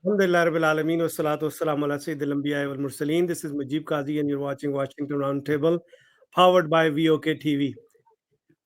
Alhamdulillah Rabbil Alameen wassalatu wassalamu ala Sayyidil Anbiya wal Mursaleen. This is Mujib Qazi and you're watching Washington Roundtable powered by VOK TV.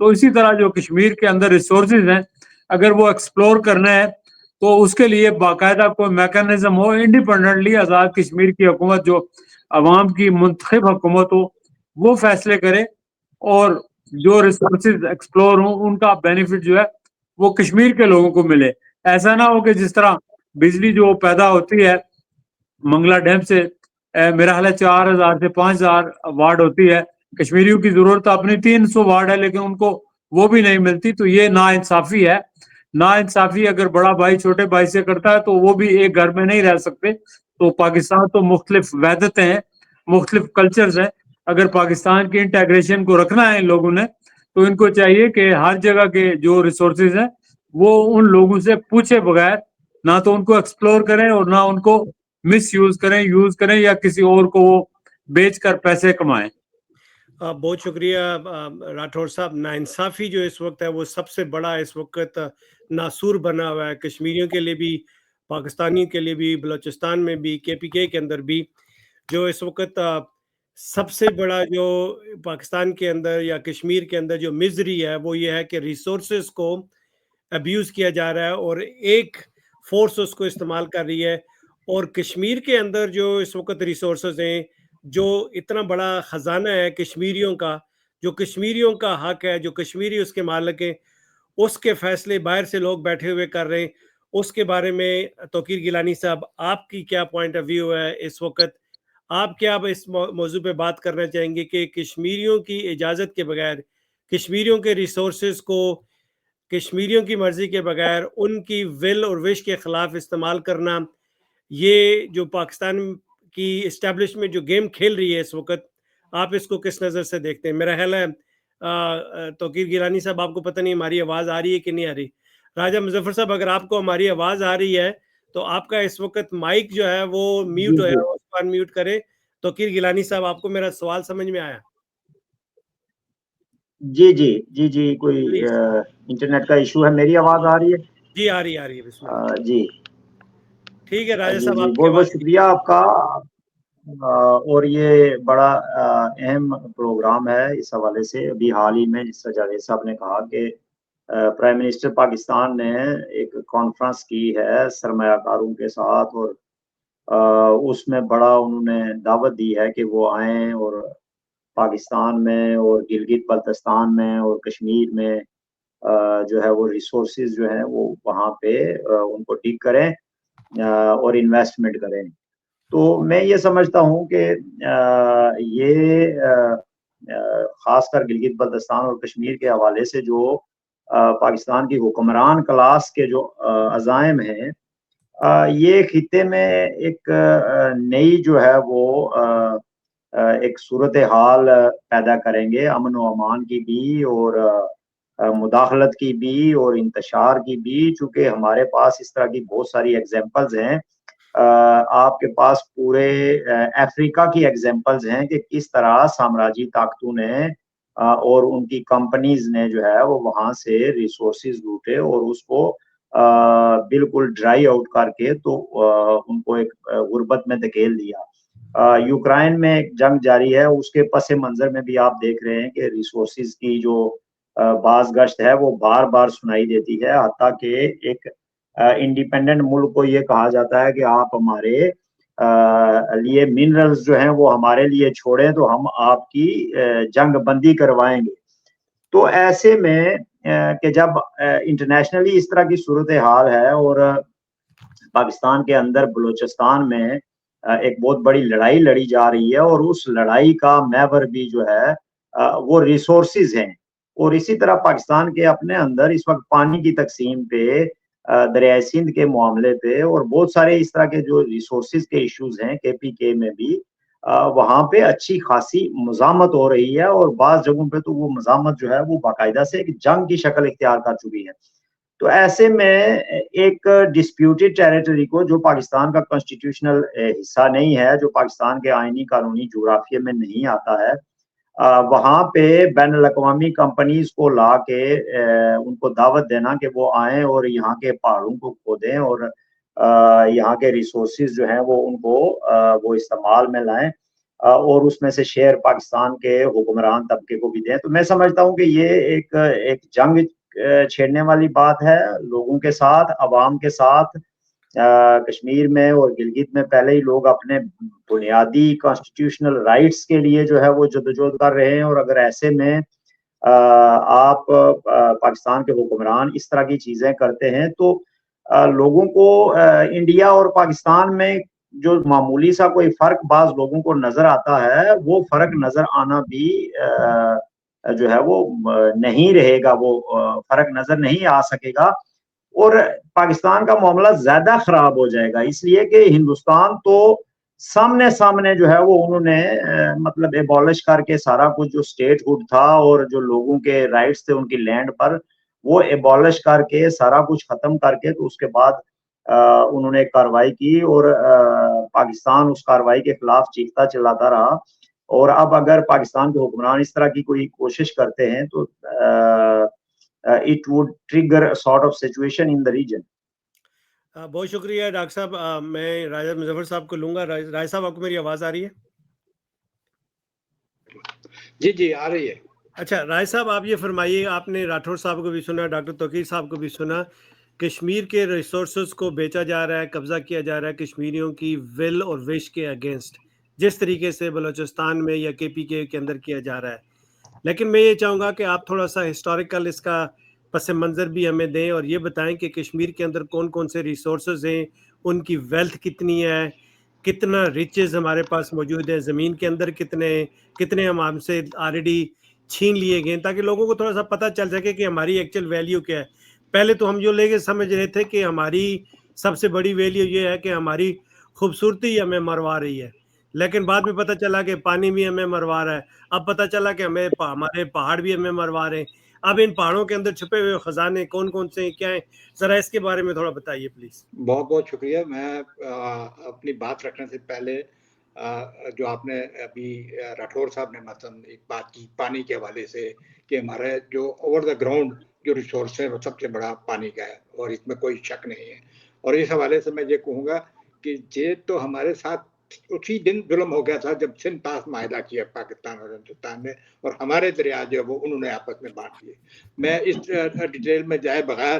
تو اسی طرح جو کشمیر کے اندر resources ہیں اگر وہ ایکسپلور کرنا ہے تو اس کے لیے باقاعدہ کوئی میکانزم ہو, انڈیپینڈنٹلی آزاد کشمیر کی حکومت جو عوام کی منتخب حکومت ہو وہ فیصلے کرے, اور جو ریسورسز ایکسپلور ہوں ان کا بینیفٹ جو ہے وہ کشمیر کے لوگوں کو ملے. ایسا نہ ہو کہ جس طرح بجلی جو پیدا ہوتی ہے منگلا ڈیم سے, میرا خیال ہے 4000 سے 5000 واٹ ہوتی ہے, کشمیریوں کی ضرورت اپنی 300 واٹ ہے لیکن ان کو وہ بھی نہیں ملتی. تو یہ ناانصافی ہے. ناانصافی اگر بڑا بھائی چھوٹے بھائی سے کرتا ہے تو وہ بھی ایک گھر میں نہیں رہ سکتے. تو پاکستان تو مختلف وحدتیں ہیں, مختلف کلچرز ہیں. اگر پاکستان کی انٹیگریشن کو رکھنا ہے ان لوگوں نے تو ان کو چاہیے کہ ہر جگہ کے جو ریسورسز ہیں وہ ان لوگوں سے پوچھے بغیر نہ تو ان کو ایکسپلور کریں اور نہ ان کو مس یوز کریں یا کسی اور کو وہ بیچ کر پیسے کمائیں. بہت شکریہ راٹھور صاحب. ناانصافی جو اس وقت ہے وہ سب سے بڑا اس وقت ناسور بنا ہوا ہے, کشمیریوں کے لیے بھی, پاکستانیوں کے لیے بھی, بلوچستان میں بھی, کے پی کے اندر بھی. جو اس وقت سب سے بڑا جو پاکستان کے اندر یا کشمیر کے اندر جو مزری ہے وہ یہ ہے کہ ریسورسز کو ابیوز کیا جا رہا ہے اور ایک فورس اس کو استعمال کر رہی ہے. اور کشمیر کے اندر جو اس وقت ریسورسز ہیں, جو اتنا بڑا خزانہ ہے کشمیریوں کا, جو کشمیریوں کا حق ہے, جو کشمیری اس کے مالک ہیں, اس کے فیصلے باہر سے لوگ بیٹھے ہوئے کر رہے ہیں. اس کے بارے میں توقیر گیلانی صاحب آپ کی کیا پوائنٹ آف ویو ہے اس وقت؟ آپ کیا اس موضوع پہ بات کرنا چاہیں گے کہ کشمیریوں کی اجازت کے بغیر, کشمیریوں کے ریسورسز کو کشمیریوں کی مرضی کے بغیر, ان کی ول اور وش کے خلاف استعمال کرنا, یہ جو پاکستان کی اسٹیبلشمنٹ جو گیم کھیل رہی ہے اس وقت, آپ اس کو کس نظر سے دیکھتے ہیں؟ میرا خیال ہے توقیر گیلانی صاحب آپ کو پتہ نہیں ہماری آواز آ رہی ہے کہ نہیں آ رہی. راجہ مظفر صاحب اگر آپ کو ہماری آواز آ رہی ہے تو آپ کا اس وقت مائک جو ہے وہ میوٹ ہو, اس کو ان میوٹ کریں. توقیر گیلانی صاحب آپ کو میرا سوال سمجھ میں آیا؟ جی کوئی انٹرنیٹ کا ایشو ہے. میری آواز آ رہی ہے؟ جی آ رہی ہے, بسم اللہ. جی ٹھیک ہے راجہ صاحب, جی آپ کی بہت بہت آواز. شکریہ آپ کا. اور یہ بڑا اہم پروگرام ہے اس حوالے سے. ابھی حال ہی میں جس طرح جاوید صاحب نے کہا کہ پرائم منسٹر پاکستان نے ایک کانفرنس کی ہے سرمایہ کاروں کے ساتھ, اور اس میں بڑا انہوں نے دعوت دی ہے کہ وہ آئیں اور پاکستان میں اور گلگت بلتستان میں اور کشمیر میں جو ہے وہ ریسورسز جو ہیں وہ وہاں پہ ان کو ڈگ کریں اور انویسٹمنٹ کریں. تو میں یہ سمجھتا ہوں کہ یہ خاص کر گلگت بلتستان اور کشمیر کے حوالے سے جو پاکستان کی حکمران کلاس کے جو عزائم ہیں, یہ خطے میں ایک نئی جو ہے وہ ایک صورتحال پیدا کریں گے, امن و امان کی بھی اور مداخلت کی بھی اور انتشار کی بھی. چونکہ ہمارے پاس اس طرح کی بہت ساری ایگزامپلز ہیں. آپ کے پاس پورے افریقہ کی ایگزامپلز ہیں کہ کس طرح سامراجی طاقتوں نے اور ان کی کمپنیز نے جو ہے وہ وہاں سے ریسورسز لوٹے اور اس کو بالکل ڈرائی آؤٹ کر کے تو ان کو ایک غربت میں دھکیل دیا. یوکرائن میں ایک جنگ جاری ہے, اس کے پس منظر میں بھی آپ دیکھ رہے ہیں کہ ریسورسز کی جو باز گشت ہے وہ بار بار سنائی دیتی ہے. حتیٰ کہ ایک انڈیپینڈنٹ ملک کو یہ کہا جاتا ہے کہ آپ ہمارے لیے منرلز جو ہیں وہ ہمارے لیے چھوڑیں تو ہم آپ کی جنگ بندی کروائیں گے. تو ایسے میں کہ جب انٹرنیشنلی اس طرح کی صورتحال ہے اور پاکستان کے اندر بلوچستان میں ایک بہت بڑی لڑائی لڑی جا رہی ہے, اور اس لڑائی کا محور بھی جو ہے وہ ریسورسز ہیں. اور اسی طرح پاکستان کے اپنے اندر اس وقت پانی کی تقسیم پہ, دریائے سندھ کے معاملے پہ اور بہت سارے اس طرح کے جو ریسورسز کے ایشوز ہیں کے پی کے میں بھی, وہاں پہ اچھی خاصی مزاحمت ہو رہی ہے. اور بعض جگہوں پہ تو وہ مزاحمت جو ہے وہ باقاعدہ سے ایک جنگ کی شکل اختیار کر چکی ہے. تو ایسے میں ایک ڈسپیوٹڈ ٹیریٹری کو جو پاکستان کا کانسٹیٹیوشنل حصہ نہیں ہے, جو پاکستان کے آئینی قانونی جغرافیے میں نہیں آتا ہے, وہاں پہ بین الاقوامی کمپنیز کو لا کے ان کو دعوت دینا کہ وہ آئیں اور یہاں کے پہاڑوں کو کھودیں اور یہاں کے ریسورسز جو ہیں وہ ان کو وہ استعمال میں لائیں, اور اس میں سے شیئر پاکستان کے حکمران طبقے کو بھی دیں. تو میں سمجھتا ہوں کہ یہ ایک جنگ چھیڑنے والی بات ہے لوگوں کے ساتھ, عوام کے ساتھ. کشمیر میں اور گلگت میں پہلے ہی لوگ اپنے بنیادی کانسٹیٹیوشنل رائٹس کے لیے جو ہے وہ جدوجہد کر رہے ہیں, اور اگر ایسے میں آپ پاکستان کے حکمران اس طرح کی چیزیں کرتے ہیں تو لوگوں کو انڈیا اور پاکستان میں جو معمولی سا کوئی فرق بعض لوگوں کو نظر آتا ہے, وہ فرق نظر آنا بھی جو ہے وہ نہیں رہے گا, وہ فرق نظر نہیں آ سکے گا, اور پاکستان کا معاملہ زیادہ خراب ہو جائے گا. اس لیے کہ ہندوستان تو سامنے جو ہے وہ انہوں نے مطلب ایبالش کر کے سارا کچھ جو اسٹیٹ ہوڈ تھا اور جو لوگوں کے رائٹس تھے ان کی لینڈ پر, وہ ایبالش کر کے سارا کچھ ختم کر کے, تو اس کے بعد انہوں نے کارروائی کی اور پاکستان اس کارروائی کے خلاف چیختا چلاتا رہا. اور اب اگر پاکستان کے حکمران اس طرح کی کوئی کوشش کرتے ہیں تو it would trigger a sort of situation in the region. بہت شکریہ ڈاکٹر صاحب. میں راجہ مظفر صاحب کو لوں گا. راجہ صاحب آپ کو میری آواز آ رہی ہے؟ جی جی آ رہی ہے. اچھا راجہ صاحب آپ یہ فرمائیے, آپ نے راٹھور صاحب کو بھی سنا, ڈاکٹر توقیر صاحب کو بھی سنا, کشمیر کے ریسورسز کو بیچا جا رہا ہے, قبضہ کیا جا رہا ہے کشمیریوں کی ول اور وش کے اگینسٹ, جس طریقے سے بلوچستان میں یا کے پی کے اندر کیا جا رہا ہے. لیکن میں یہ چاہوں گا کہ آپ تھوڑا سا ہسٹوریکل اس کا پس منظر بھی ہمیں دیں اور یہ بتائیں کہ کشمیر کے اندر کون کون سے ریسورسز ہیں, ان کی ویلتھ کتنی ہے, کتنا ریچز ہمارے پاس موجود ہیں, زمین کے اندر کتنے ہم سے آلریڈی چھین لیے گئے, تاکہ لوگوں کو تھوڑا سا پتہ چل سکے کہ ہماری ایکچوئل ویلیو کیا ہے. پہلے تو ہم جو لے کے سمجھ رہے تھے کہ ہماری سب سے بڑی ویلیو یہ ہے کہ ہماری خوبصورتی ہمیں مروا رہی ہے, لیکن بعد میں پتہ چلا کہ پانی بھی ہمیں مروا رہا ہے. اب پتہ چلا کہ ہمارے پہاڑ بھی ہمیں مروا رہے ہیں. اب ان پہاڑوں کے اندر چھپے ہوئے خزانے کون کون سے ہیں, کیا ہیں, ذرا اس کے بارے میں تھوڑا بتائیے پلیز. بہت بہت شکریہ. میں اپنی بات رکھنے سے پہلے جو آپ نے ابھی راٹھور صاحب نے مثلا ایک بات کی پانی کے حوالے سے کہ ہمارے جو اوور دا گراؤنڈ جو ریسورس ہے وہ سب سے بڑا پانی کا ہے, اور اس میں کوئی شک نہیں ہے. اور اس حوالے سے میں یہ کہوں گا کہ یہ تو ہمارے ساتھ اسی دن ظلم ہو گیا تھا جب سندھ پاس معاہدہ کیا پاکستان اور ہندوستان نے, اور ہمارے دریا جو ہے وہ انہوں نے آپس میں بانٹ دیے. میں اس ڈیٹیل میں جائے بغیر,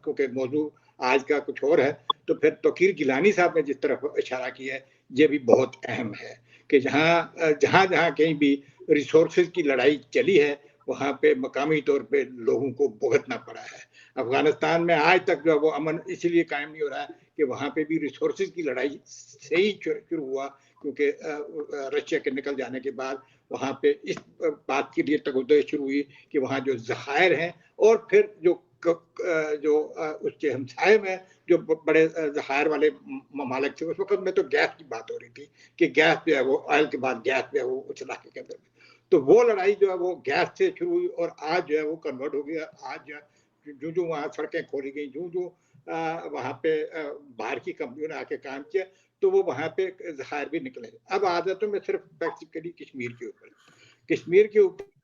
کیونکہ موضوع آج کا کچھ اور ہے, تو پھر توقیر گیلانی صاحب نے جس طرف اشارہ کیا ہے یہ بھی بہت اہم ہے کہ جہاں کہیں بھی ریسورسز کی لڑائی چلی ہے وہاں پہ مقامی طور پہ لوگوں کو بھگتنا پڑا ہے. افغانستان میں آج تک جو ہے وہ امن اسی لیے قائم نہیں ہو رہا ہے کہ وہاں پہ بھی ریسورسز کی لڑائی سے ہی شروع ہوا, کیونکہ رشیا کے نکل جانے کے بعد وہاں پہ اس بات کے لیے تگوداری شروع ہوئی کہ وہاں جو ذخائر ہیں اور پھر جو اس کے ہمسائے میں جو بڑے ذخائر والے ممالک تھے, اس وقت میں تو گیس کی بات ہو رہی تھی کہ گیس جو ہے وہ آئل کے بعد گیس جو ہے وہ اس علاقے کے اندر, تو وہ لڑائی جو ہے وہ گیس سے شروع ہوئی اور آج جو ہے وہ کنورٹ ہو گیا. آج جو وہاں سڑکیں کھولی گئی, جو وہاں پہ باہر کی کمپنیوں نے آ کے کام کیا, تو وہ وہاں پہ ذخائر بھی نکلے. اب آ جاتا ہوں میں صرف بیسیکلی کشمیر کے اوپر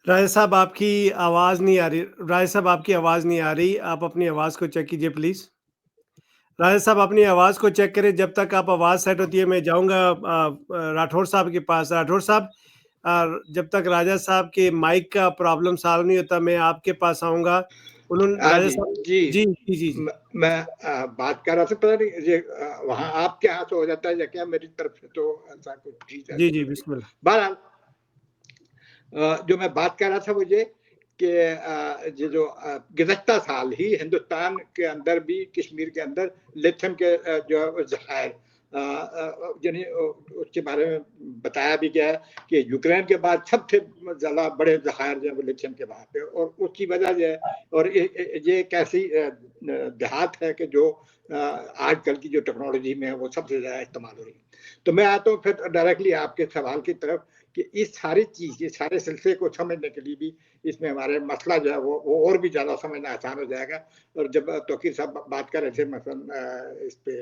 راجہ صاحب آپ کی آواز نہیں آ رہی. راجہ صاحب آپ کی آواز نہیں آ رہی, آپ اپنی آواز کو چیک کیجئے پلیز. راجہ صاحب اپنی آواز کو چیک کریں. جب تک آپ آواز سیٹ ہوتی ہے میں جاؤں گا راٹھور صاحب کے پاس. راٹھور صاحب جب تک راجہ صاحب کے مائک کا پرابلم سالو نہیں ہوتا میں آپ کے پاس آؤں گا. راجہ صاحب جی میں بات کر رہا تھا, پتہ نہیں وہاں آپ کے ہاتھ ہو جاتا ہے یا کیا, میری طرف سے تو ایسا کچھ چیز ہے. جی بسم اللہ. بہرحال جو میں بات کر رہا تھا وہ یہ کہ یہ جو گزشتہ سال ہی ہندوستان کے اندر بھی کشمیر کے اندر لیتھیم کے جو ذخائر یعنی اس کے بارے میں بتایا بھی گیا ہے کہ یوکرین کے بعد سب سے زیادہ بڑے ذخائر جو ہے لیتھیم کے وہاں پہ, اور اس کی وجہ یہ ہے, اور یہ ایک ایسی دیہات ہے کہ جو آج کل کی جو ٹیکنالوجی میں ہے وہ سب سے زیادہ استعمال ہو رہی ہے. تو میں آتا ہوں پھر ڈائریکٹلی آپ کے سوال کی طرف کہ اس ساری چیز یہ سارے سلسلے کو سمجھنے کے لیے بھی اس میں ہمارے مسئلہ جو ہے وہ اور بھی زیادہ سمجھنا آسان ہو جائے گا. اور جب توقیر صاحب بات کر رہے تھے مثلا اس پہ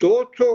200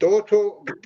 200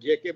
JK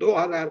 2000,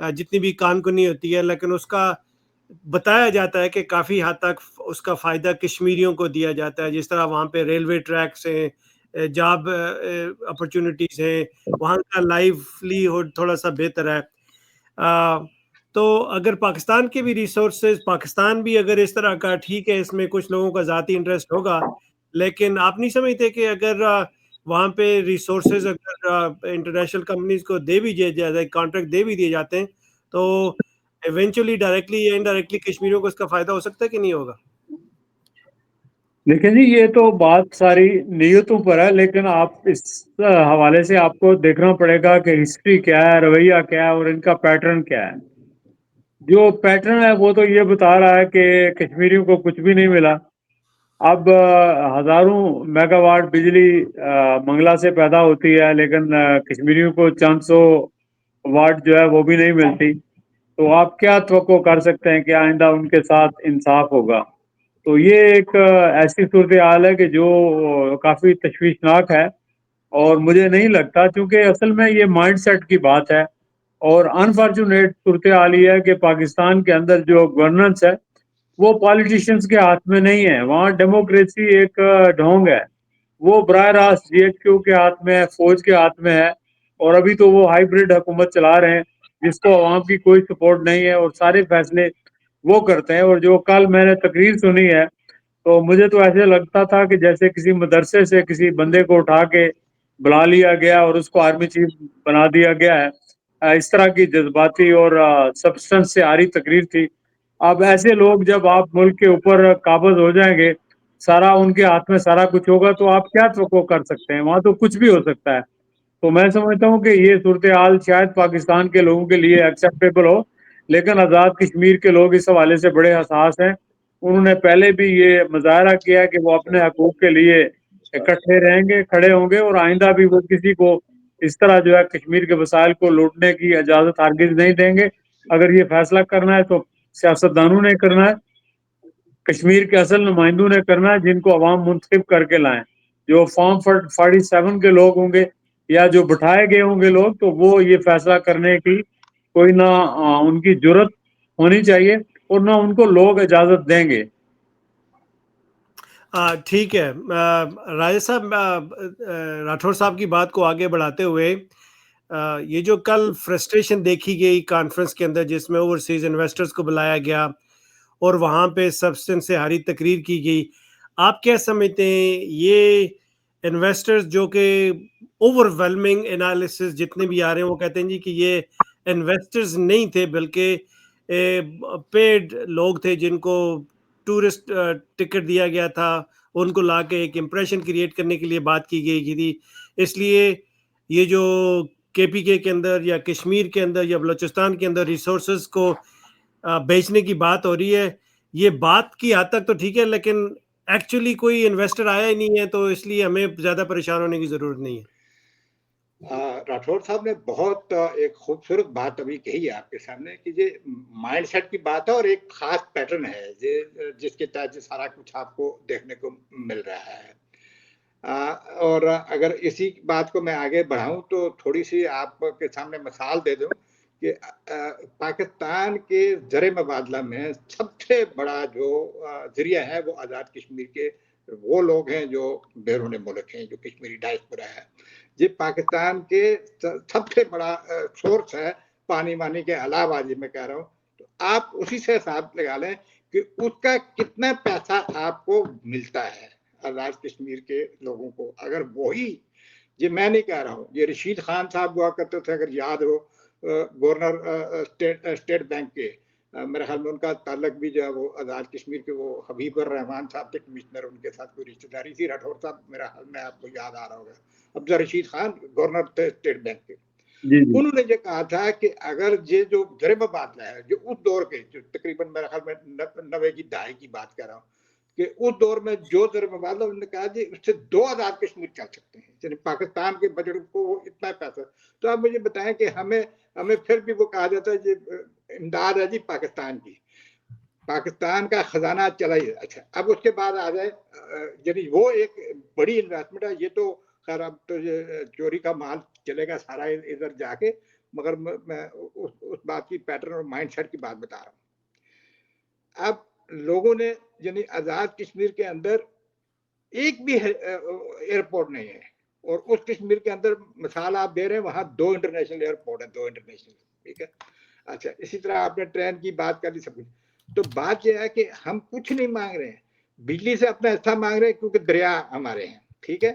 جتنی بھی کان کنی ہوتی ہے، لیکن اس کا بتایا جاتا ہے کہ کافی حد تک اس کا فائدہ کشمیریوں کو دیا جاتا ہے. جس طرح وہاں پہ ریلوے ٹریکس ہیں، جاب اپرچونٹیز ہیں، وہاں کا لائیولیہڈ تھوڑا سا بہتر ہے. تو اگر پاکستان کے بھی ریسورسز، پاکستان بھی اگر اس طرح کا، ٹھیک ہے اس میں کچھ لوگوں کا ذاتی انٹرسٹ ہوگا، لیکن آپ نہیں سمجھتے کہ اگر وہاں پہ ریسورسز اگر انٹرنیشنل کمپنیز کو دے بھی دیا جاتا ہے، کانٹریکٹ دے بھی دیے جاتے ہیں، تو ایونچولی ڈائریکٹلی یا انڈائریکٹلی کشمیریوں کو اس کا فائدہ ہو سکتا ہے کہ نہیں ہوگا؟ دیکھیں جی، یہ تو بات ساری نیتوں پر ہے، لیکن آپ اس حوالے سے آپ کو دیکھنا پڑے گا کہ ہسٹری کیا ہے، رویہ کیا ہے، اور ان کا پیٹرن کیا ہے. جو پیٹرن ہے وہ تو یہ بتا رہا ہے کہ کشمیریوں کو کچھ بھی نہیں ملا. اب ہزاروں میگا واٹ بجلی منگلا سے پیدا ہوتی ہے، لیکن کشمیریوں کو چند سو واٹ جو ہے وہ بھی نہیں ملتی. تو آپ کیا توقع کر سکتے ہیں کہ آئندہ ان کے ساتھ انصاف ہوگا؟ تو یہ ایک ایسی صورتحال ہے کہ جو کافی تشویشناک ہے، اور مجھے نہیں لگتا، چونکہ اصل میں یہ مائنڈ سیٹ کی بات ہے. اور انفارچونیٹ صورتحال یہ ہے کہ پاکستان کے اندر جو گورننس ہے وہ پالیٹیشینز کے ہاتھ میں نہیں ہے. وہاں ڈیموکریسی ایک ڈھونگ ہے، وہ براہ راست جی ایچ کیو کے ہاتھ میں ہے، فوج کے ہاتھ میں ہے. اور ابھی تو وہ ہائیبرڈ حکومت چلا رہے ہیں جس کو عوام کی کوئی سپورٹ نہیں ہے، اور سارے فیصلے وہ کرتے ہیں. اور جو کل میں نے تقریر سنی ہے تو مجھے تو ایسے لگتا تھا کہ جیسے کسی مدرسے سے کسی بندے کو اٹھا کے بلا لیا گیا اور اس کو آرمی چیف بنا دیا گیا ہے. اس طرح کی جذباتی اور سبسٹنس سے آری تقریر تھی. اب ایسے لوگ جب آپ ملک کے اوپر قابض ہو جائیں گے، سارا ان کے ہاتھ میں سارا کچھ ہوگا، تو آپ کیا توقع کر سکتے ہیں؟ وہاں تو کچھ بھی ہو سکتا ہے. تو میں سمجھتا ہوں کہ یہ صورتحال شاید پاکستان کے لوگوں کے لیے ایکسیپٹیبل ہو، لیکن آزاد کشمیر کے لوگ اس حوالے سے بڑے حساس ہیں. انہوں نے پہلے بھی یہ مظاہرہ کیا کہ وہ اپنے حقوق کے لیے اکٹھے رہیں گے، کھڑے ہوں گے، اور آئندہ بھی وہ کسی کو اس طرح جو ہے کشمیر کے وسائل کو لوٹنے کی اجازت ہرگز نہیں دیں گے. اگر یہ فیصلہ کرنا ہے تو سیاستدانوں نے کرنا ہے، کشمیر کے اصل نمائندوں نے کرنا ہے، جن کو عوام منتخب کر کے لائیں. جو فارم 47 کے لوگ ہوں گے یا جو بٹھائے گئے ہوں گے لوگ، تو وہ یہ فیصلہ کرنے کی کوئی نہ ان کی جرت ہونی چاہیے، اور نہ ان کو لوگ اجازت دیں گے. ٹھیک ہے راجہ صاحب، راٹھور صاحب کی بات کو آگے بڑھاتے ہوئے، یہ جو کل فرسٹریشن دیکھی گئی کانفرنس کے اندر جس میں اوورسیز انویسٹرز کو بلایا گیا اور وہاں پہ سبسٹنس سے ہاری تقریر کی گئی، آپ کیا سمجھتے ہیں یہ انویسٹرز جو کہ اوور ویلمنگ انالیسس جتنے بھی آ رہے ہیں وہ کہتے ہیں جی کہ یہ انویسٹرز نہیں تھے بلکہ پیڈ لوگ تھے جن کو ٹورسٹ ٹکٹ دیا گیا تھا، ان کو لا کے ایک امپریشن کریٹ کرنے کے لیے بات کی گئی تھی، اس لیے یہ جو کے پی کے اندر یا کشمیر کے اندر یا بلوچستان کے اندر ریسورسز کو بیچنے کی بات ہو رہی ہے، یہ بات کی حد تک تو ٹھیک ہے، لیکن ایکچولی کوئی انویسٹر آیا ہی نہیں ہے، تو اس لیے ہمیں زیادہ پریشان ہونے کی ضرورت نہیں ہے. راٹھور صاحب نے بہت ایک خوبصورت بات ابھی کہی ہے آپ کے سامنے کہ یہ مائنڈ سیٹ کی بات ہے اور ایک خاص پیٹرن ہے جس کے تحت سارا کچھ آپ کو دیکھنے کو مل رہا ہے. اور اگر اسی بات کو میں آگے بڑھاؤں تو تھوڑی سی آپ کے سامنے مثال دے دوں کہ پاکستان کے زر مبادلہ میں سب سے بڑا جو ذریعہ ہے وہ آزاد کشمیر کے وہ لوگ ہیں جو بیرون ملک ہیں، جو کشمیری ڈائسپورا ہے. یہ پاکستان کے سب سے بڑا سورس ہے پانی وانی کے علاوہ. جی میں کہہ رہا ہوں تو آپ اسی سے حساب لگا لیں کہ اس کا کتنا پیسہ آپ کو ملتا ہے آزاد کشمیر کے لوگوں کو. اگر وہی، یہ میں نہیں کہہ رہا ہوں، یہ رشید خان صاحب ہوا کرتے تھے، اگر یاد ہو، گورنر اسٹیٹ بینک کے، میرے خیال میں ان کا تعلق بھی جو ہے وہ آزاد کشمیر کے وہ حبیب الرحمان صاحب تھے کمشنر، ان کے ساتھ کوئی رشتہ داری تھی. راٹھور صاحب میرا خیال میں آپ کو یاد آ رہا ہوگا، ابزا رشید خان گورنر تھے اسٹیٹ بینک کے. انہوں نے یہ کہا تھا کہ اگر یہ جو زر مبادلہ ہے جو اس دور کے، جو تقریباً میرے خیال میں 90 کی دہائی کی بات کر رہا ہوں، کہ اس دور میں جو زر مبادلہ، انہوں نے کہا جی اس سے 2 آزاد کشمیر چل سکتے ہیں، یعنی پاکستان کے بجٹ کو وہ اتنا پیسہ. تو آپ مجھے بتائیں کہ ہمیں پھر بھی وہ کہا جاتا ہے جی امداد ہے جی پاکستان کی، پاکستان کا خزانہ چلا ہی. اچھا اب اس کے بعد آ جائے، یعنی وہ ایک بڑی انویسٹمنٹ ہے. یہ تو خیر اب تو یہ چوری کا مال چلے گا سارا ادھر جا کے، مگر میں اس بات کی پیٹرن اور مائنڈ سیٹ کی بات بتا رہا ہوں. اب لوگوں نے یعنی آزاد کشمیر کے اندر ایک بھی ایئرپورٹ نہیں ہے, اور اس کشمیر کے اندر مثال آپ دے رہے ہیں وہاں 2 انٹرنیشنل ایئرپورٹ ہیں, 2 انٹرنیشنل, ٹھیک ہے. اچھا, اسی طرح آپ نے ٹرین کی بات کر لی, سب کچھ. تو بات یہ ہے کہ ہم کچھ نہیں مانگ رہے ہیں, بجلی سے اپنا حصہ مانگ رہے ہیں کیونکہ دریا ہمارے ہیں, ٹھیک ہے.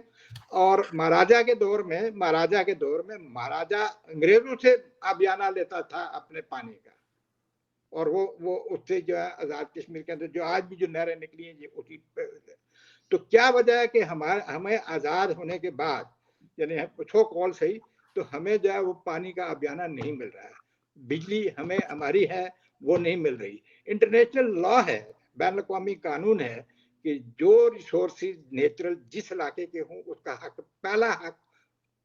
اور مہاراجا کے دور میں مہاراجا انگریزوں سے آبیانہ لیتا تھا اپنے پانی کا, اور وہ اس سے جو ہے آزاد کشمیر کے اندر جو آج بھی جو نہریں نکلی ہیں یہ اسی. تو کیا وجہ ہے کہ ہمیں آزاد ہونے کے بعد یعنی سو کال صحیح تو ہمیں جو ہے وہ پانی کا آبیانہ نہیں مل رہا ہے, بجلی ہماری ہے وہ نہیں مل رہی. انٹرنیشنل لا ہے, بین الاقوامی قانون ہے کہ جو ریسورسز نیچرل جس علاقے کے ہوں اس کا حق, پہلا حق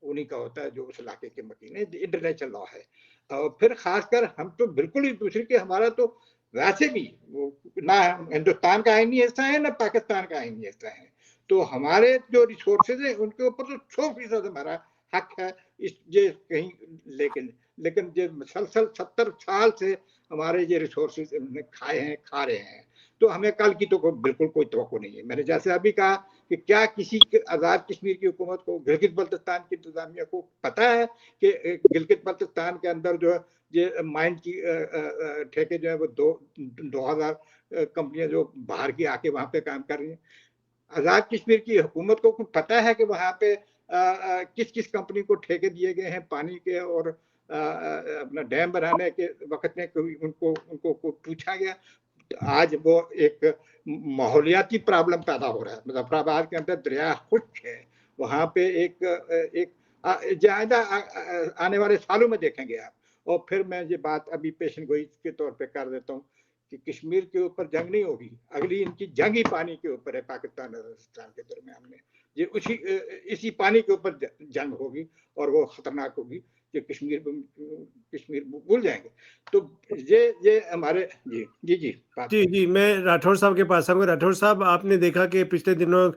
انہیں کا ہوتا ہے جو اس علاقے کے مکین ہے. انٹرنیشنل لا ہے. اور پھر خاص کر ہم تو بالکل ہی دوسری کے, ہمارا تو ویسے بھی نہ ہندوستان کا آئینی حصہ ہے نہ پاکستان کا آئینی حصہ ہے. تو ہمارے جو ریسورسز ہیں ان کے اوپر تو 100% ہمارا حق ہے یہ کہیں, لیکن یہ مسلسل 70 سال سے ہمارے یہ ریسورسز کھائے ہیں, کھا رہے ہیں. تو ہمیں کل کی تو بالکل کوئی توقع نہیں ہے. میں نے جیسے ابھی کہا کہ کیا کسی آزاد کشمیر کی حکومت کو, گلگت بلتستان کی انتظامیہ کو پتا ہے کہ گلگت بلتستان کے اندر جو ہے یہ مائن کی ٹھیکے جو ہے وہ 2000 کمپنیاں جو باہر کی آ کے وہاں پہ کام کر رہی ہیں. آزاد کشمیر کی حکومت کو پتا ہے کہ وہاں پہ کس کمپنی کو ٹھیکے دیے گئے ہیں پانی کے, اور اپنا ڈیم بنانے کے وقت میں ان کو پوچھا گیا. آج وہ ایک ماحولیاتی پرابلم پیدا ہو رہا ہے. مظفر آباد کے اندر دریا خشک ہے, وہاں پہ ایک جائزہ آنے والے سالوں میں دیکھیں گے آپ. اور پھر میں یہ بات ابھی پیشن گوئی کے طور پہ کر دیتا ہوں کہ کشمیر کے اوپر جنگ نہیں ہوگی, اگلی ان کی جنگ ہی پانی کے اوپر ہے. پاکستان اور ہندوستان کے درمیان میں یہ اسی پانی کے اوپر جنگ ہوگی, اور وہ خطرناک ہوگی کہ کشمیر بھول جائیں گے. تو یہ ہمارے جی میں راٹھور صاحب کے پاس آؤں گا. راٹھور صاحب, آپ نے دیکھا کہ پچھلے دنوں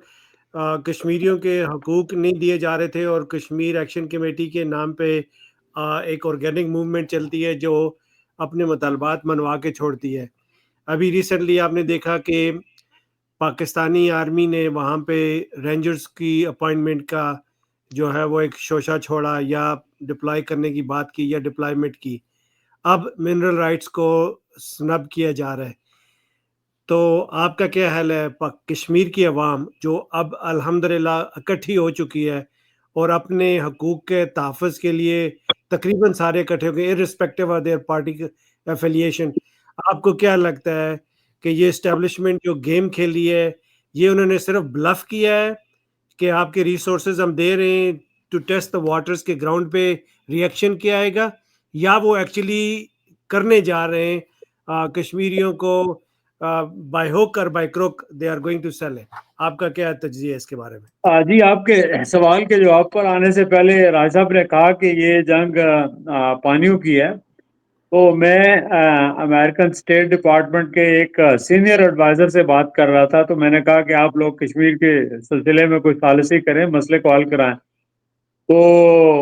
کشمیریوں کے حقوق نہیں دیے جا رہے تھے, اور کشمیر ایکشن کمیٹی کے نام پہ ایک آرگینک موومنٹ چلتی ہے جو اپنے مطالبات منوا کے چھوڑتی ہے. ابھی ریسنٹلی آپ نے دیکھا کہ پاکستانی آرمی نے وہاں پہ رینجرز کی اپائنٹمنٹ کا جو ہے وہ ایک شوشہ چھوڑا, یا ڈپلائی کرنے کی بات کی, یا ڈپلائمنٹ کی. اب منرل رائٹس کو سنب کیا جا رہا ہے. تو آپ کا کیا حال ہے؟ کشمیر کی عوام جو اب الحمدللہ اکٹھی ہو چکی ہے اور اپنے حقوق کے تحفظ کے لیے تقریباً سارے اکٹھے ہو گئے irrespective of their party affiliation. آپ کو کیا لگتا ہے کہ یہ اسٹیبلشمنٹ جو گیم کھیلی ہے یہ انہوں نے صرف بلف کیا ہے کہ آپ کے ریسورسز ہم دے رہے ہیں ٹو ٹیسٹ دا واٹرز کے گراؤنڈ پہ ریئیکشن کیا آئے گا, یا وہ ایکچولی کرنے جا رہے ہیں کشمیریوں کو بائی ہوک اور بائی کروک they are going to sell it? آپ کا کیا تجزیہ ہے اس کے بارے میں؟ جی, آپ کے سوال کے جواب پر آنے سے پہلے راج صاحب نے کہا کہ یہ جنگ پانیوں کی ہے. تو میں امریکن اسٹیٹ ڈپارٹمنٹ کے ایک سینئر ایڈوائزر سے بات کر رہا تھا, تو میں نے کہا کہ آپ لوگ کشمیر کے سلسلے میں کوئی ثالثی کریں, مسئلے کو حل کرائیں. تو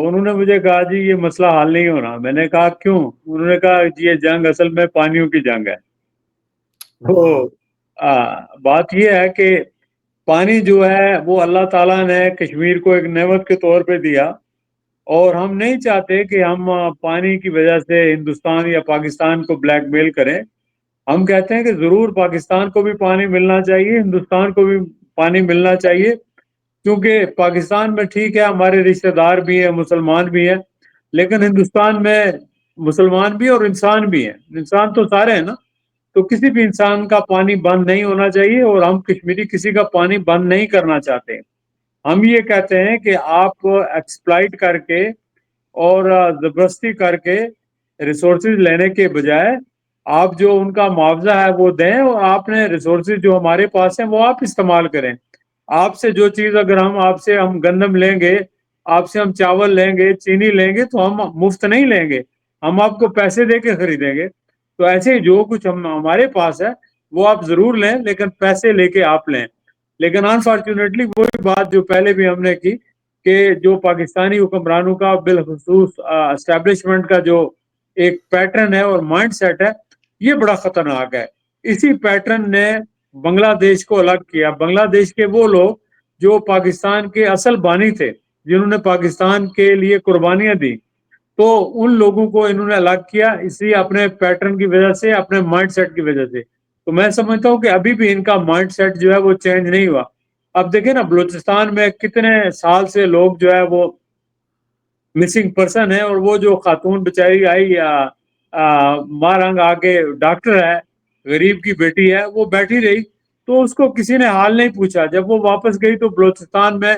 انہوں نے مجھے کہا جی یہ مسئلہ حل نہیں ہونا. میں نے کہا کیوں؟ انہوں نے کہا جی یہ جنگ اصل میں پانیوں کی جنگ ہے. تو بات یہ ہے کہ پانی جو ہے وہ اللہ تعالیٰ نے کشمیر کو ایک نعمت کے طور پہ دیا, اور ہم نہیں چاہتے کہ ہم پانی کی وجہ سے ہندوستان یا پاکستان کو بلیک میل کریں. ہم کہتے ہیں کہ ضرور پاکستان کو بھی پانی ملنا چاہیے, ہندوستان کو بھی پانی ملنا چاہیے, کیونکہ پاکستان میں ٹھیک ہے ہمارے رشتہ دار بھی ہیں, مسلمان بھی ہیں, لیکن ہندوستان میں مسلمان بھی اور انسان بھی ہیں. انسان تو سارے ہیں نا, تو کسی بھی انسان کا پانی بند نہیں ہونا چاہیے, اور ہم کشمیری کسی کا پانی بند نہیں کرنا چاہتے. ہم یہ کہتے ہیں کہ آپ ایکسپلائٹ کر کے اور زبردستی کر کے ریسورسز لینے کے بجائے آپ جو ان کا معاوضہ ہے وہ دیں, اور آپ نے ریسورسز جو ہمارے پاس ہیں وہ آپ استعمال کریں. آپ سے جو چیز اگر ہم گندم لیں گے, آپ سے ہم چاول لیں گے, چینی لیں گے, تو ہم مفت نہیں لیں گے, ہم آپ کو پیسے دے کے خریدیں گے. تو ایسے جو کچھ ہمارے پاس ہے وہ آپ ضرور لیں, لیکن پیسے لے کے آپ لیں. لیکن انفارچونیٹلی وہی بات جو پہلے بھی ہم نے کی کہ جو پاکستانی حکمرانوں کا بالخصوص اسٹیبلشمنٹ کا جو ایک پیٹرن ہے اور مائنڈ سیٹ ہے یہ بڑا خطرناک ہے. اسی پیٹرن نے بنگلہ دیش کو الگ کیا. بنگلہ دیش کے وہ لوگ جو پاکستان کے اصل بانی تھے, جنہوں نے پاکستان کے لیے قربانیاں دی, تو ان لوگوں کو انہوں نے الگ کیا, اسی اپنے پیٹرن کی وجہ سے, اپنے مائنڈ سیٹ کی وجہ سے. تو میں سمجھتا ہوں کہ ابھی بھی ان کا مائنڈ سیٹ جو ہے وہ چینج نہیں ہوا. اب دیکھیں نا بلوچستان میں کتنے سال سے لوگ جو ہے وہ مسنگ پرسن ہے, اور وہ جو خاتون بچاری آئی ماں رنگ آگے ڈاکٹر ہے, غریب کی بیٹی ہے, وہ بیٹھی رہی تو اس کو کسی نے حال نہیں پوچھا. جب وہ واپس گئی تو بلوچستان میں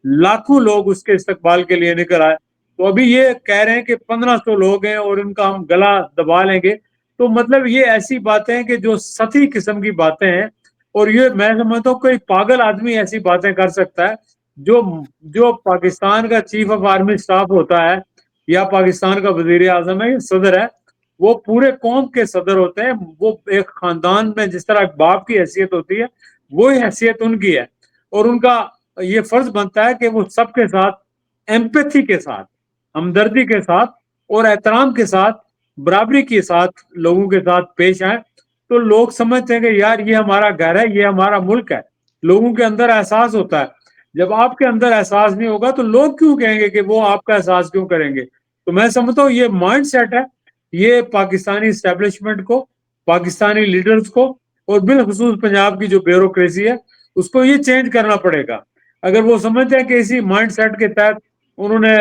لاکھوں لوگ اس کے استقبال کے لیے نکل آئے. تو ابھی یہ کہہ رہے ہیں کہ 1500 لوگ ہیں اور ان کا ہم گلا دبا لیں گے. تو مطلب یہ ایسی باتیں ہیں کہ جو سطحی قسم کی باتیں ہیں, اور یہ میں سمجھتا ہوں کوئی پاگل آدمی ایسی باتیں کر سکتا ہے. جو پاکستان کا چیف آف آرمی اسٹاف ہوتا ہے یا پاکستان کا وزیر اعظم ہے, صدر ہے, وہ پورے قوم کے صدر ہوتے ہیں. وہ ایک خاندان میں جس طرح ایک باپ کی حیثیت ہوتی ہے وہی حیثیت ان کی ہے, اور ان کا یہ فرض بنتا ہے کہ وہ سب کے ساتھ ایمپیتھی کے ساتھ, ہمدردی کے ساتھ اور احترام کے ساتھ, برابری کے ساتھ لوگوں کے ساتھ پیش آئیں. تو لوگ سمجھتے ہیں کہ یار یہ ہمارا گھر ہے, یہ ہمارا ملک ہے. لوگوں کے اندر احساس ہوتا ہے. جب آپ کے اندر احساس نہیں ہوگا تو لوگ کیوں کہیں گے کہ وہ آپ کا احساس کیوں کریں گے. تو میں سمجھتا ہوں یہ مائنڈ سیٹ ہے, یہ پاکستانی اسٹیبلشمنٹ کو, پاکستانی لیڈرز کو, اور بالخصوص پنجاب کی جو بیوروکریسی ہے اس کو یہ چینج کرنا پڑے گا. اگر وہ سمجھتے ہیں کہ اسی مائنڈ سیٹ کے تحت انہوں نے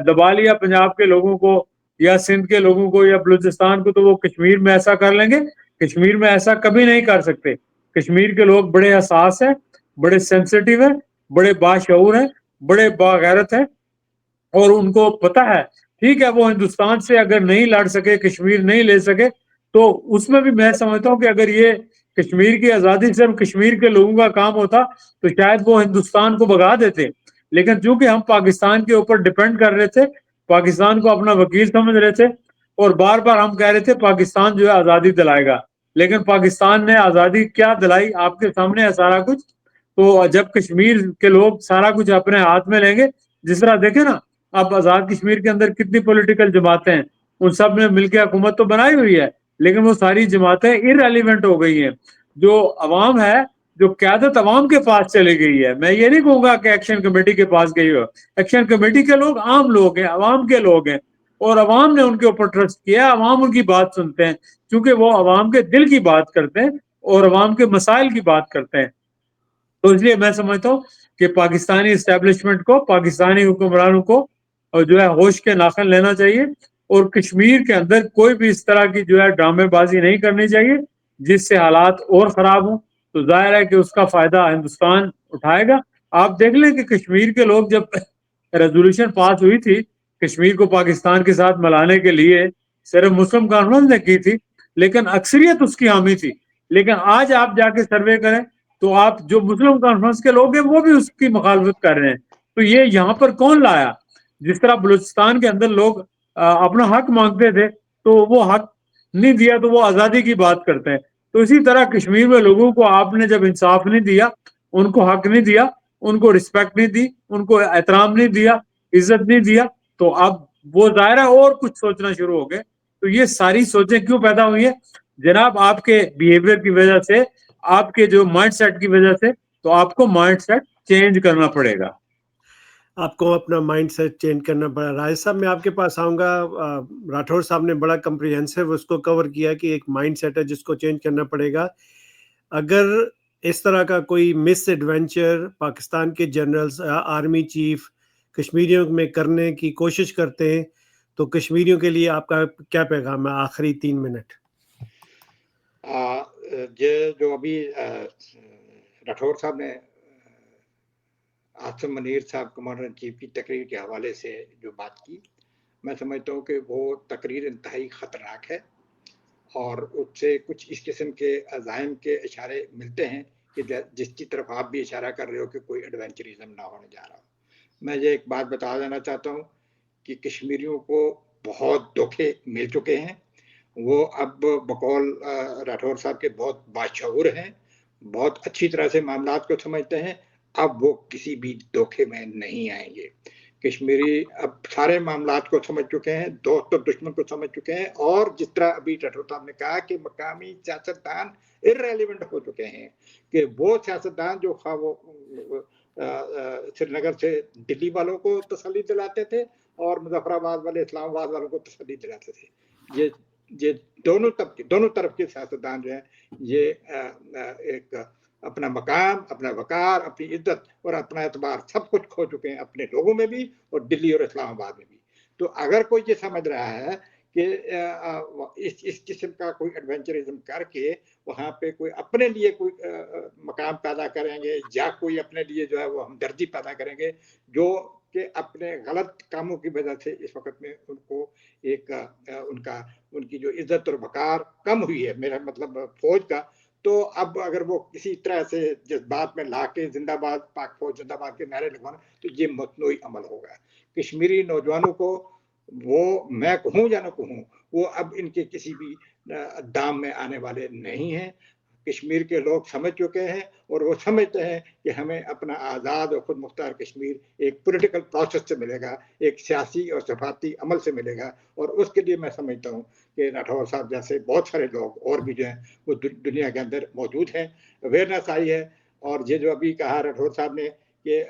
دبا لیا پنجاب کے لوگوں کو یا سندھ کے لوگوں کو یا بلوچستان کو, تو وہ کشمیر میں ایسا کر لیں گے. کشمیر میں ایسا کبھی نہیں کر سکتے. کشمیر کے لوگ بڑے حساس ہیں, بڑے سینسیٹیو ہیں, بڑے باشعور ہیں, بڑے باغیرت ہیں, اور ان کو پتا ہے ٹھیک ہے وہ ہندوستان سے اگر نہیں لڑ سکے, کشمیر نہیں لے سکے, تو اس میں بھی میں سمجھتا ہوں کہ اگر یہ کشمیر کی آزادی صرف کشمیر کے لوگوں کا کام ہوتا تو شاید وہ ہندوستان کو بھگا دیتے. لیکن چونکہ ہم پاکستان کے اوپر ڈپینڈ کر رہے تھے, پاکستان کو اپنا وکیل سمجھ رہے تھے, اور بار بار ہم کہہ رہے تھے پاکستان جو ہے آزادی دلائے گا, لیکن پاکستان نے آزادی کیا دلائی, آپ کے سامنے ہے سارا کچھ. تو جب کشمیر کے لوگ سارا کچھ اپنے ہاتھ میں لیں گے, جس طرح دیکھیں نا اب آزاد کشمیر کے اندر کتنی پولیٹیکل جماعتیں ہیں, ان سب نے مل کے حکومت تو بنائی ہوئی ہے, لیکن وہ ساری جماعتیں ارریلیونٹ ہو گئی ہیں. جو عوام ہے, جو قیادت عوام کے پاس چلی گئی ہے. میں یہ نہیں کہوں گا کہ ایکشن کمیٹی کے پاس گئی ہو, ایکشن کمیٹی کے لوگ عام لوگ ہیں, عوام کے لوگ ہیں, اور عوام نے ان کے اوپر ٹرسٹ کیا, عوام ان کی بات سنتے ہیں کیونکہ وہ عوام کے دل کی بات کرتے ہیں اور عوام کے مسائل کی بات کرتے ہیں. تو اس لیے میں سمجھتا ہوں کہ پاکستانی اسٹیبلشمنٹ کو, پاکستانی حکمرانوں کو جو ہے ہوش کے ناخن لینا چاہیے, اور کشمیر کے اندر کوئی بھی اس طرح کی جو ہے ڈرامے بازی نہیں کرنی چاہیے جس سے حالات اور خراب ہوں. تو ظاہر ہے کہ اس کا فائدہ ہندوستان اٹھائے گا. آپ دیکھ لیں کہ کشمیر کے لوگ جب ریزولوشن پاس ہوئی تھی کشمیر کو پاکستان کے ساتھ ملانے کے لیے, صرف مسلم کانفرنس نے کی تھی, لیکن اکثریت اس کی حامی تھی. لیکن آج آپ جا کے سروے کریں تو آپ جو مسلم کانفرنس کے لوگ ہیں وہ بھی اس کی مخالفت کر رہے ہیں. تو یہ یہاں پر کون لایا؟ جس طرح بلوچستان کے اندر لوگ اپنا حق مانگتے تھے تو وہ حق نہیں دیا تو وہ آزادی کی بات کرتے ہیں. تو اسی طرح کشمیر میں لوگوں کو آپ نے جب انصاف نہیں دیا, ان کو حق نہیں دیا, ان کو رسپیکٹ نہیں دی, ان کو احترام نہیں دیا, عزت نہیں دیا, تو اب وہ ظاہرہ اور کچھ سوچنا شروع ہو گئے. تو یہ ساری سوچیں کیوں پیدا ہوئی ہیں جناب؟ آپ کے بیہیویئر کی وجہ سے, آپ کے جو مائنڈ سیٹ کی وجہ سے. تو آپ کو مائنڈ سیٹ چینج کرنا پڑے گا. آپ کو اپنا مائنڈ سیٹ چینج کرنا پڑا. راج صاحب میں آپ کے پاس آؤں گا. راٹھور صاحب نے بڑا کمپریہنسو اس کو کور کیا کہ ایک مائنڈ سیٹ ہے جس کو چینج کرنا پڑے گا. اگر اس طرح کا کوئی مس ایڈونچر پاکستان کے جنرلز, آرمی چیف کشمیریوں میں کرنے کی کوشش کرتے ہیں تو کشمیریوں کے لیے آپ کا کیا پیغام ہے؟ آخری 3 منٹ. جو ابھی راٹھور صاحب نے عاصم منیر صاحب کمانڈر ان چیف کی تقریر کے حوالے سے جو بات کی, میں سمجھتا ہوں کہ وہ تقریر انتہائی خطرناک ہے, اور اس سے کچھ اس قسم کے عزائم کے اشارے ملتے ہیں کہ جس کی طرف آپ بھی اشارہ کر رہے ہو کہ کوئی ایڈونچرزم نہ ہونے جا رہا. میں یہ ایک بات بتا دینا چاہتا ہوں کہ کشمیریوں کو بہت دھوکے مل چکے ہیں. وہ اب بقول راٹھور صاحب کے بہت باشعور ہیں, بہت اچھی طرح سے معاملات کو سمجھتے ہیں. اب وہ کسی بھی دھوکے میں نہیں آئیں گے. کشمیری اب سارے معاملات کو سمجھ چکے ہیں, دوست اور دشمن کو سمجھ چکے ہیں, اور جس طرح ابھی راٹھور صاحب نے کہا کہ مقامی سیاستدان irrelevant ہو چکے ہیں, کہ وہ سیاستدان جو خواہ وہ سری نگر سے دلی والوں کو تسلی دلاتے تھے اور مظفر آباد والے اسلام آباد والوں کو تسلی دلاتے تھے, یہ دونوں طرف کے سیاستدان جو ہیں یہ ایک اپنا مقام, اپنا وقار, اپنی عزت اور اپنا اعتبار سب کچھ کھو چکے ہیں, اپنے لوگوں میں بھی اور دلی اور اسلام آباد میں بھی. تو اگر کوئی یہ سمجھ رہا ہے کہ اس قسم کا کوئی ایڈونچرزم کر کے وہاں پہ کوئی اپنے لیے کوئی مقام پیدا کریں گے یا کوئی اپنے لیے جو ہے وہ ہمدردی پیدا کریں گے, جو کہ اپنے غلط کاموں کی وجہ سے اس وقت میں ان کو ایک ان کی جو عزت اور وقار کم ہوئی ہے, میرا مطلب فوج کا, تو اب اگر وہ کسی طرح سے جذبات میں لا کے زندہ باد پاک فوج زندہ باد کے نعرے لگوانا, تو یہ مصنوعی عمل ہوگا. کشمیری نوجوانوں کو وہ میں کہوں یا نہ کہوں, وہ اب ان کے کسی بھی دام میں آنے والے نہیں ہیں. کشمیر کے لوگ سمجھ چکے ہیں اور وہ سمجھتے ہیں کہ ہمیں اپنا آزاد اور خود مختار کشمیر ایک پولیٹیکل پروسیس سے ملے گا, ایک سیاسی اور صفاتی عمل سے ملے گا, اور اس کے لیے میں سمجھتا ہوں کہ راٹھور صاحب جیسے بہت سارے لوگ اور بھی جو ہیں وہ دنیا کے اندر موجود ہیں, اویئرنیس آئی ہے. اور یہ جو ابھی کہا راٹھور صاحب نے کہ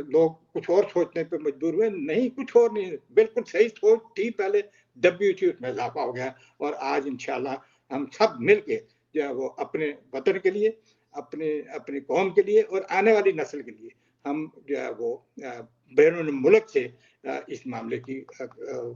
لوگ کچھ اور سوچنے پہ مجبور ہوئے, نہیں, کچھ اور نہیں, بالکل صحیح سوچ تھی پہلے, WTO میں اضافہ ہو گیا, اور آج انشاءاللہ ہم سب مل کے جو ہے وہ اپنے وطن کے لیے, اپنی قوم کے لیے اور آنے والی نسل کے لیے ہم جو ہے وہ بیرون ملک سے اس معاملے کی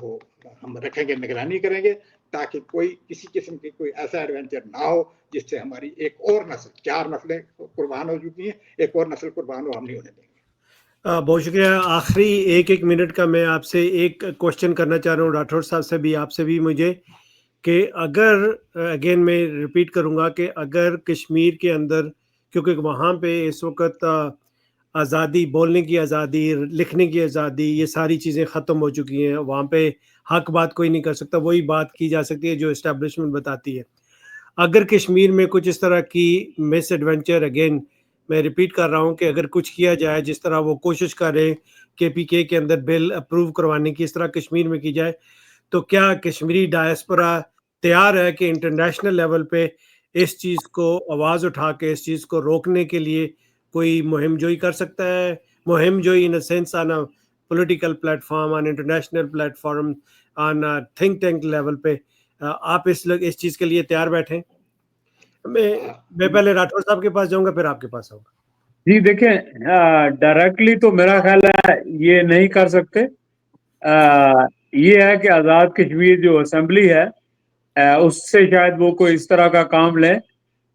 وہ ہم رکھیں گے, نگرانی کریں گے, تاکہ کوئی کسی قسم کی کوئی ایسا ایڈونچر نہ ہو جس سے ہماری ایک اور نسل, 4 نسلیں قربان ہو چکی ہیں, ایک اور نسل قربان ہو ہم نہیں ہونے دیں گے. بہت شکریہ. آخری ایک منٹ کا میں آپ سے ایک کوشچن کرنا چاہ رہا ہوں, راٹھور صاحب سے بھی, آپ سے بھی, مجھے کہ اگر اگین میں ریپیٹ کروں گا کہ اگر کشمیر کے اندر, کیونکہ وہاں پہ اس وقت آزادی, بولنے کی آزادی, لکھنے کی آزادی, یہ ساری چیزیں ختم ہو چکی ہیں, وہاں پہ حق بات کوئی نہیں کر سکتا, وہی بات کی جا سکتی ہے جو اسٹیبلشمنٹ بتاتی ہے. اگر کشمیر میں کچھ اس طرح کی مس ایڈونچر, اگین میں ریپیٹ کر رہا ہوں کہ اگر کچھ کیا جائے جس طرح وہ کوشش کر رہے ہیں KPK کے اندر بل اپروو کروانے کی, اس طرح کشمیر میں کی جائے, تو کیا کشمیری ڈائسپورا تیار ہے کہ انٹرنیشنل لیول پہ اس چیز کو آواز اٹھا کے اس چیز کو روکنے کے لیے کوئی مہم جوئی کر سکتا ہے؟ مہم جوئی in a sense on a political platform, on international platform, on think tank level پہ آپ اس چیز کے لیے تیار بیٹھیں؟ میں پہلے راٹھور صاحب کے پاس جاؤں گا, پھر آپ کے پاس آؤں گا. جی دیکھیں, ڈائریکٹلی تو میرا خیال ہے یہ نہیں کر سکتے. یہ ہے کہ آزاد کشمیر جو اسمبلی ہے اس سے شاید وہ کوئی اس طرح کا کام لیں,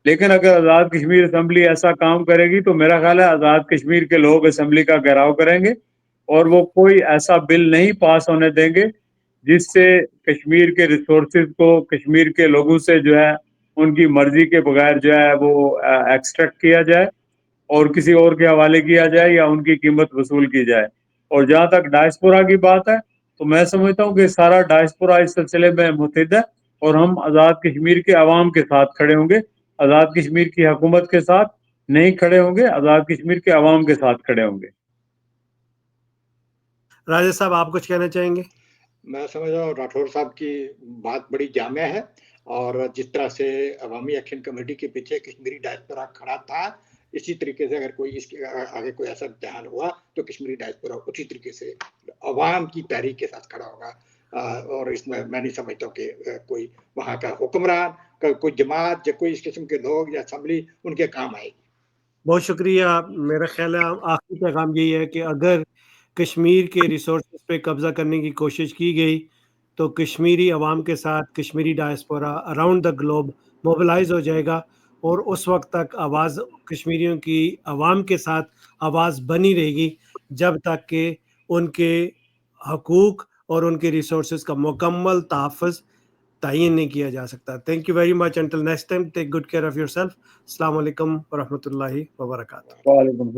لیکن اگر آزاد کشمیر اسمبلی ایسا کام کرے گی تو میرا خیال ہے آزاد کشمیر کے لوگ اسمبلی کا گھیراؤ کریں گے اور وہ کوئی ایسا بل نہیں پاس ہونے دیں گے جس سے کشمیر کے ریسورسز کو کشمیر کے لوگوں سے جو ہے ان کی مرضی کے بغیر جو ہے وہ ایکسٹریکٹ کیا جائے اور کسی اور کے حوالے کیا جائے یا ان کی قیمت وصول کی جائے. اور جہاں تک ڈائسپورا کی بات ہے تو میں سمجھتا ہوں کہ سارا ڈائسپورا اس سلسلے میں متحد ہے اور ہم آزاد کشمیر کے عوام کے ساتھ کھڑے ہوں گے, آزاد کشمیر کی حکومت کے ساتھ نہیں کھڑے ہوں گے, آزاد کشمیر کے عوام کے ساتھ کھڑے ہوں گے. راجہ صاحب آپ کچھ کہنا چاہیں گے؟ میں سمجھ رہا ہوں راٹھور صاحب کی بات بڑی جامع ہے, اور جس طرح سے عوامی ایکشن کمیٹی کے پیچھے کشمیری ڈائسپورا کھڑا تھا, اسی طریقے سے اگر کوئی اس کے آگے کوئی ایسا امتحان ہوا تو کشمیری ڈائسپورا اسی طریقے سے عوام کی تحریک کے ساتھ کھڑا ہوگا. اور اس میں نہیں سمجھتا ہوں کہ کوئی وہاں کا حکمران, کوئی جماعت یا کوئی اس قسم کے لوگ یا اسمبلی ان کے کام آئے گی. بہت شکریہ. میرا خیال ہے آخری پیغام یہی ہے کہ اگر کشمیر کے ریسورسز پہ قبضہ کرنے کی کوشش کی گئی تو کشمیری عوام کے ساتھ Kashmiri diaspora around the globe mobilise ہو جائے گا, اور اس وقت تک آواز کشمیریوں کی عوام کے ساتھ آواز بنی رہے گی جب تک کہ ان کے حقوق اور ان کے ریسورسز کا مکمل تحفظ تعین نہیں کیا جا سکتا. Thank you very much. Until next time, take good care of your self. السلام علیکم ورحمۃ اللہ وبرکاتہ. وعلیکم السلام.